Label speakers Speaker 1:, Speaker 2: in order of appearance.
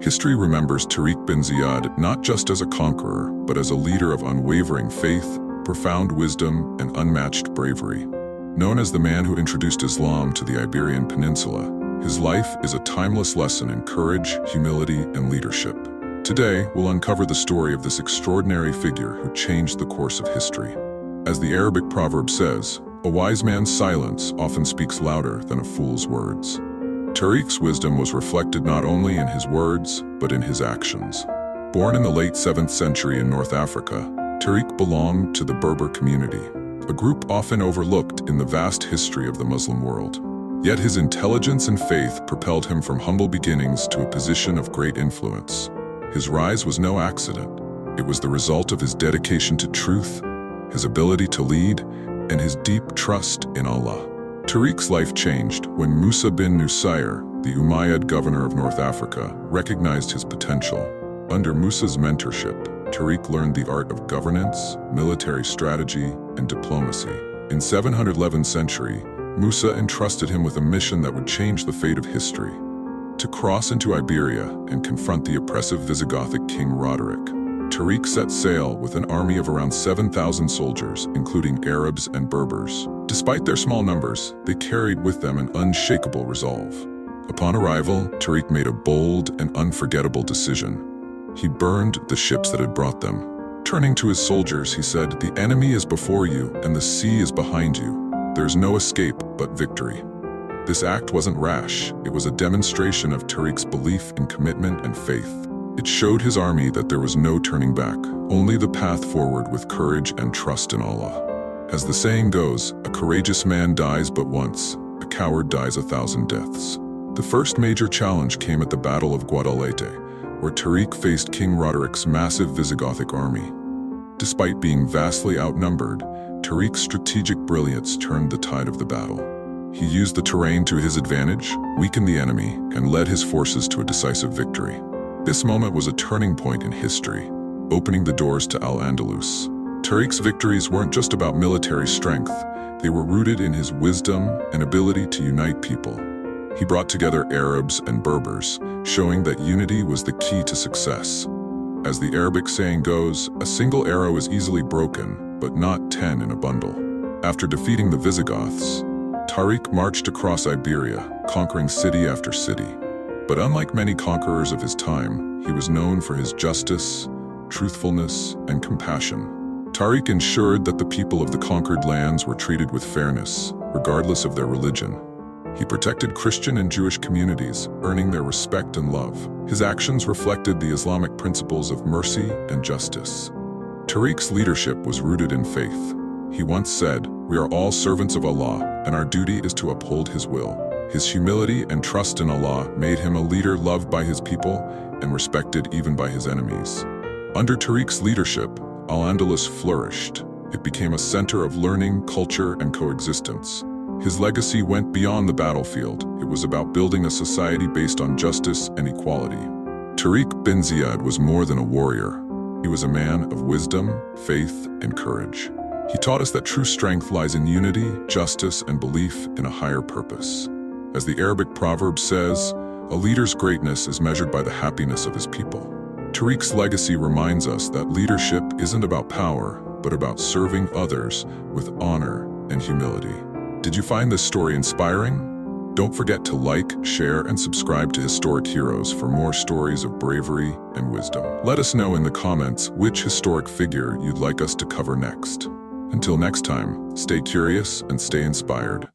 Speaker 1: History remembers Tariq bin Ziyad not just as a conqueror, but as a leader of unwavering faith, profound wisdom, and unmatched bravery. Known as the man who introduced Islam to the Iberian Peninsula, his life is a timeless lesson in courage, humility, and leadership. Today, we'll uncover the story of this extraordinary figure who changed the course of history. As the Arabic proverb says, a wise man's silence often speaks louder than a fool's words. Tariq's wisdom was reflected not only in his words, but in his actions. Born in the late 7th century in North Africa, Tariq belonged to the Berber community, a group often overlooked in the vast history of the Muslim world. Yet his intelligence and faith propelled him from humble beginnings to a position of great influence. His rise was no accident. It was the result of his dedication to truth, his ability to lead, and his deep trust in Allah. Tariq's life changed when Musa bin Nusayr, the Umayyad governor of North Africa, recognized his potential. Under Musa's mentorship, Tariq learned the art of governance, military strategy, and diplomacy. In 711 century, Musa entrusted him with a mission that would change the fate of history: to cross into Iberia and confront the oppressive Visigothic king Roderick. Tariq set sail with an army of around 7,000 soldiers, including Arabs and Berbers. Despite their small numbers, they carried with them an unshakable resolve. Upon arrival, Tariq made a bold and unforgettable decision. He burned the ships that had brought them. Turning to his soldiers, he said, "The enemy is before you, and the sea is behind you. There's no escape but victory." This act wasn't rash. It was a demonstration of Tariq's belief in commitment and faith. It showed his army that there was no turning back, only the path forward with courage and trust in Allah. As the saying goes, a courageous man dies but once, a coward dies 1,000 deaths. The first major challenge came at the Battle of Guadalete, where Tariq faced King Roderick's massive Visigothic army. Despite being vastly outnumbered, Tariq's strategic brilliance turned the tide of the battle. He used the terrain to his advantage, weakened the enemy, and led his forces to a decisive victory. This moment was a turning point in history, opening the doors to Al-Andalus. Tariq's victories weren't just about military strength, they were rooted in his wisdom and ability to unite people. He brought together Arabs and Berbers, showing that unity was the key to success. As the Arabic saying goes, a single arrow is easily broken, but not 10 in a bundle. After defeating the Visigoths, Tariq marched across Iberia, conquering city after city. But unlike many conquerors of his time, he was known for his justice, truthfulness, and compassion. Tariq ensured that the people of the conquered lands were treated with fairness, regardless of their religion. He protected Christian and Jewish communities, earning their respect and love. His actions reflected the Islamic principles of mercy and justice. Tariq's leadership was rooted in faith. He once said, "We are all servants of Allah, and our duty is to uphold His will." His humility and trust in Allah made him a leader loved by his people and respected even by his enemies. Under Tariq's leadership, Al-Andalus flourished. It became a center of learning, culture, and coexistence. His legacy went beyond the battlefield. It was about building a society based on justice and equality. Tariq bin Ziyad was more than a warrior. He was a man of wisdom, faith, and courage. He taught us that true strength lies in unity, justice, and belief in a higher purpose. As the Arabic proverb says, a leader's greatness is measured by the happiness of his people. Tariq's legacy reminds us that leadership isn't about power, but about serving others with honor and humility. Did you find this story inspiring? Don't forget to like, share, and subscribe to Historic Heroes for more stories of bravery and wisdom. Let us know in the comments which historic figure you'd like us to cover next. Until next time, stay curious and stay inspired.